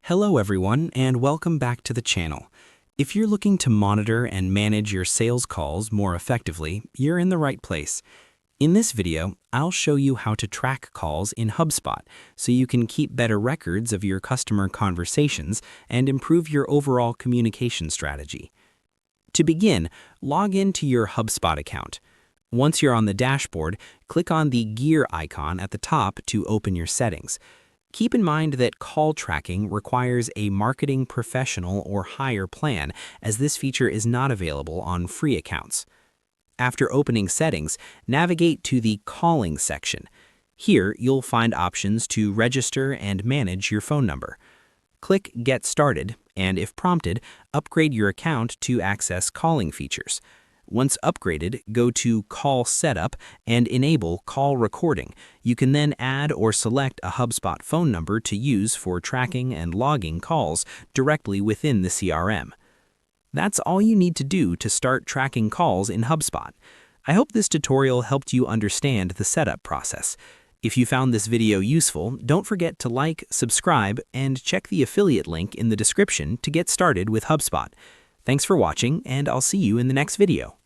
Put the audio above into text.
Hello everyone, and welcome back to the channel. If you're looking to monitor and manage your sales calls more effectively, you're in the right place. In this video, I'll show you how to track calls in Hubspot so you can keep better records of your customer conversations and improve your overall communication strategy. To begin, log into your Hubspot account. Once you're on the dashboard, click on the gear icon at the top to open your settings. Keep in mind that call tracking requires a marketing professional or higher plan, as this feature is not available on free accounts. After opening settings, navigate to the Calling section. Here, you'll find options to register and manage your phone number. Click Get Started, and if prompted, upgrade your account to access calling features. Once upgraded, go to Call Setup and enable call recording. You can then add or select a Hubspot phone number to use for tracking and logging calls directly within the CRM. That's all you need to do to start tracking calls in Hubspot. I hope this tutorial helped you understand the setup process. If you found this video useful, don't forget to like, subscribe, and check the affiliate link in the description to get started with Hubspot. Thanks for watching, and I'll see you in the next video.